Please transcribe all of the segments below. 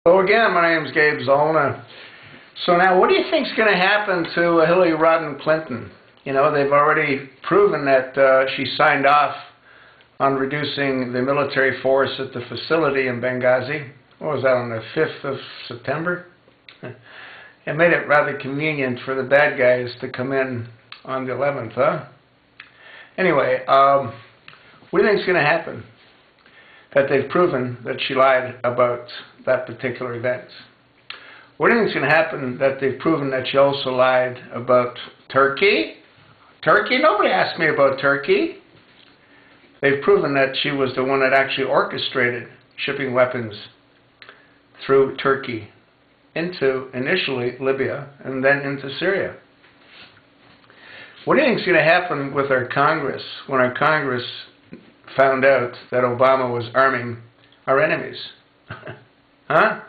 Hello again, my name is Gabe Zollner. So now, what do you think is going to happen to Hillary Rodham Clinton? You know, they've already proven that she signed off on reducing the military force at the facility in Benghazi. What was that, on the 5th of September? It made it rather convenient for the bad guys to come in on the 11th, huh? Anyway, what do you think is going to happen? That they've proven that she lied about that particular event. What do you think is going to happen that they've proven that she also lied about Turkey? Turkey? Nobody asked me about Turkey. They've proven that she was the one that actually orchestrated shipping weapons through Turkey into initially Libya and then into Syria. What do you think is going to happen with our Congress when our Congress found out that Obama was arming our enemies? Huh?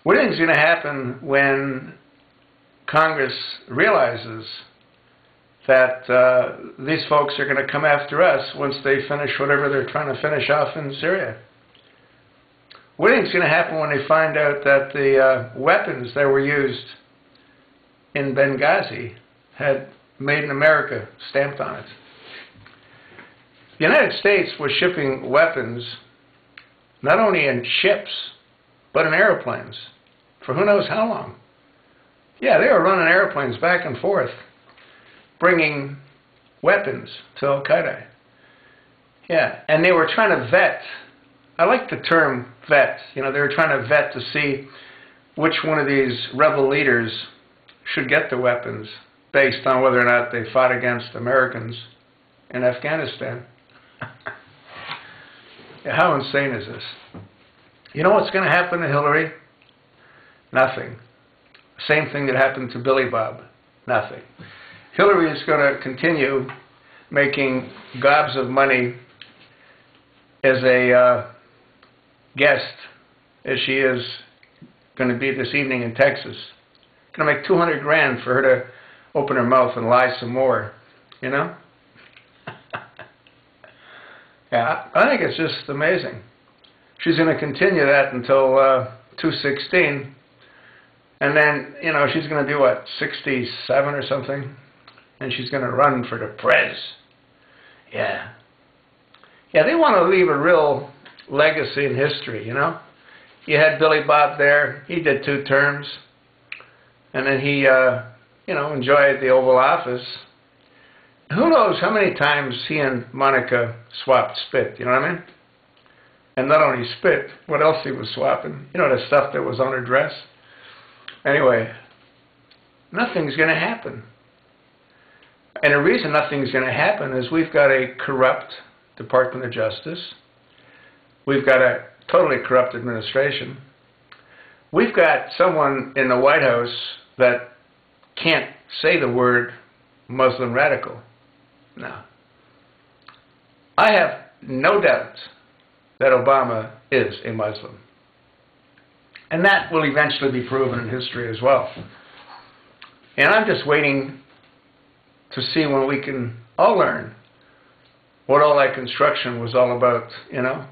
What do you think is going to happen when Congress realizes that these folks are going to come after us once they finish whatever they're trying to finish off in Syria? What do you think is going to happen when they find out that the weapons that were used in Benghazi had Made in America stamped on it? The United States was shipping weapons not only in ships, but in airplanes for who knows how long. Yeah, they were running airplanes back and forth, bringing weapons to Al-Qaeda. Yeah, and they were trying to vet. I like the term vet. You know, they were trying to vet to see which one of these rebel leaders should get the weapons based on whether or not they fought against Americans in Afghanistan. Yeah, how insane is this? You know what's going to happen to Hillary? Nothing. Same thing that happened to Billy Bob. Nothing. Hillary is going to continue making gobs of money as a guest, as she is going to be this evening in Texas. Going to make $200 grand for her to open her mouth and lie some more, you know? Yeah, I think it's just amazing. She's going to continue that until 216, and then, you know, she's going to do, what, 67 or something? And she's going to run for the prez. Yeah. Yeah, they want to leave a real legacy in history, you know? You had Billy Bob there. He did 2 terms. And then he, you know, enjoyed the Oval Office. Who knows how many times he and Monica swapped spit, you know what I mean? And not only spit, what else he was swapping? You know, the stuff that was on her dress? Anyway, nothing's going to happen. And the reason nothing's going to happen is we've got a corrupt Department of Justice. We've got a totally corrupt administration. We've got someone in the White House that can't say the word Muslim radical. No. I have no doubt that Obama is a Muslim. And that will eventually be proven in history as well. And I'm just waiting to see when we can all learn what all that construction was all about, you know,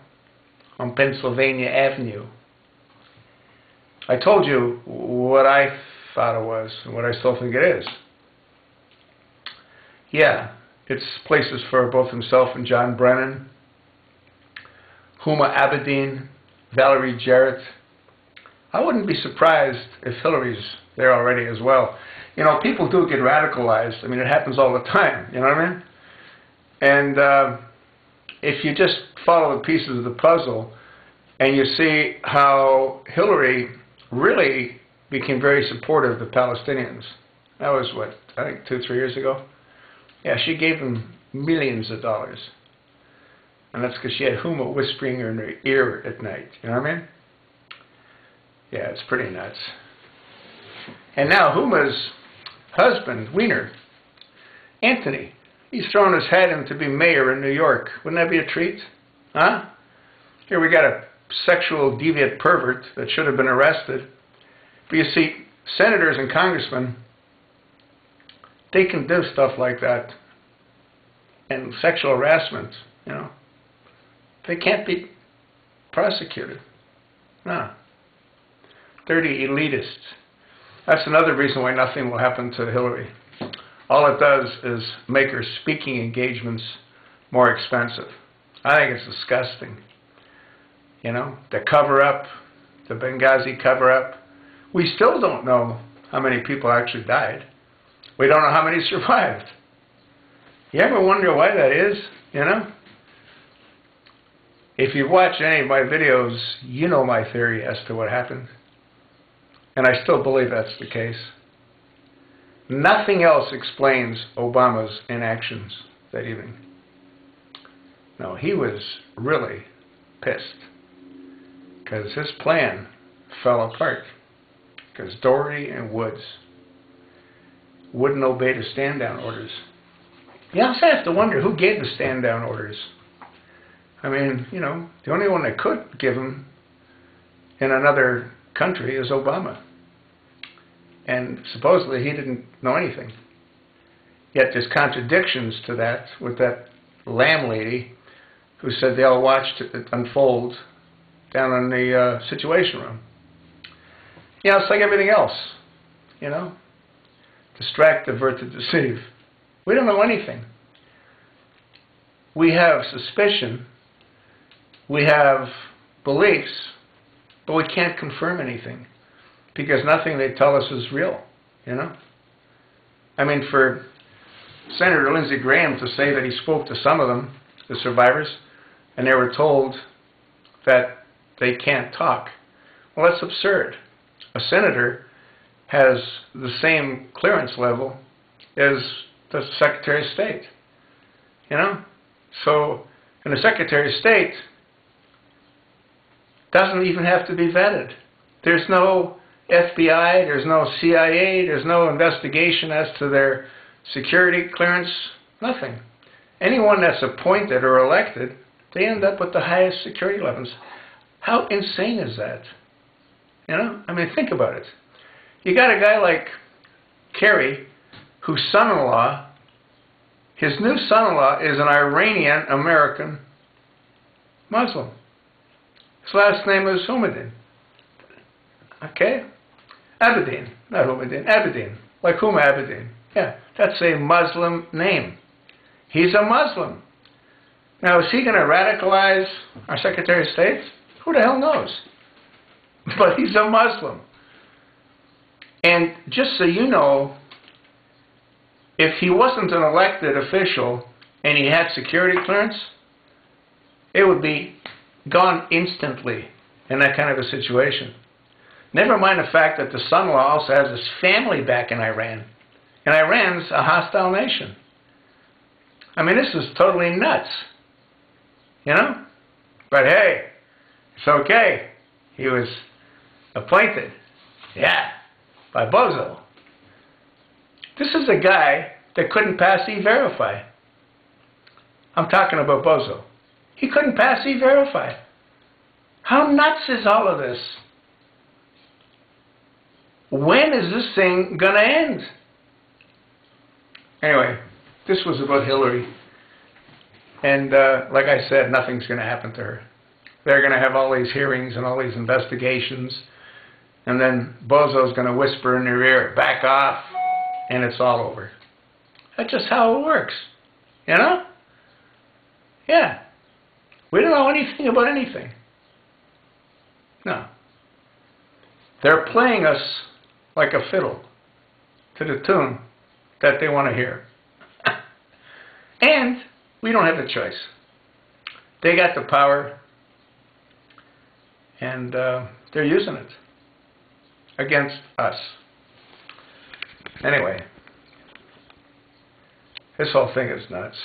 on Pennsylvania Avenue. I told you what I thought it was and what I still think it is. Yeah, it's places for both himself and John Brennan, Huma Abedin, Valerie Jarrett. I wouldn't be surprised if Hillary's there already as well. You know, people do get radicalized. I mean, it happens all the time, you know what I mean? And if you just follow the pieces of the puzzle and you see how Hillary really became very supportive of the Palestinians. That was, what, I think 2-3 years ago? Yeah, she gave them millions of dollars. And that's because she had Huma whispering in her ear at night. You know what I mean? Yeah, it's pretty nuts. And now Huma's husband, Wiener, Anthony, he's thrown his hat in to be mayor in New York. Wouldn't that be a treat? Huh? Here we got a sexual deviant pervert that should have been arrested. But you see, senators and congressmen, they can do stuff like that. And sexual harassment, you know, they can't be prosecuted. No. Dirty elitists. That's another reason why nothing will happen to Hillary. All it does is make her speaking engagements more expensive. I think it's disgusting. You know, the cover-up, the Benghazi cover-up. We still don't know how many people actually died. We don't know how many survived. You ever wonder why that is, you know? If you've watched any of my videos, you know my theory as to what happened. And I still believe that's the case. Nothing else explains Obama's inactions that evening. No, he was really pissed because his plan fell apart because Doherty and Woods wouldn't obey the stand-down orders. You also have to wonder who gave the stand-down orders. I mean, you know, the only one that could give them in another country is Obama. And supposedly he didn't know anything. Yet there's contradictions to that with that Lamb lady who said they all watched it unfold down in the Situation Room. You know, it's like everything else, you know. Distract, divert, to deceive. We don't know anything. We have suspicion, we have beliefs, but we can't confirm anything because nothing they tell us is real, you know. I mean, for Senator Lindsey Graham to say that he spoke to some of them, the survivors, and they were told that they can't talk. Well, that's absurd. A senator has the same clearance level as the Secretary of State. You know? So, and the Secretary of State doesn't even have to be vetted. There's no FBI, there's no CIA, there's no investigation as to their security clearance, nothing. Anyone that's appointed or elected, they end up with the highest security levels. How insane is that? You know? I mean, think about it. You got a guy like Kerry, whose son-in-law, his new son-in-law is an Iranian-American Muslim. His last name is Houmadin. Okay? Abedin. Not Houmadin. Abedin. Like Huma Abedin. Yeah, that's a Muslim name. He's a Muslim. Now, is he going to radicalize our Secretary of State? Who the hell knows? But he's a Muslim. And just so you know, if he wasn't an elected official and he had security clearance, it would be gone instantly in that kind of a situation. Never mind the fact that the son-in-law also has his family back in Iran. And Iran's a hostile nation. I mean, this is totally nuts. You know? But hey, it's okay. He was appointed. Yeah. By Bozo. This is a guy that couldn't pass E-Verify. I'm talking about Bozo. He couldn't pass E-Verify. How nuts is all of this? When is this thing going to end? Anyway, this was about Hillary. And like I said, nothing's going to happen to her. They're going to have all these hearings and all these investigations. And then Bozo's going to whisper in their ear, back off, and it's all over. That's just how it works. You know? Yeah. We don't know anything about anything. No. They're playing us like a fiddle to the tune that they want to hear. And we don't have the choice. They got the power, and they're using it against us. Anyway, this whole thing is nuts.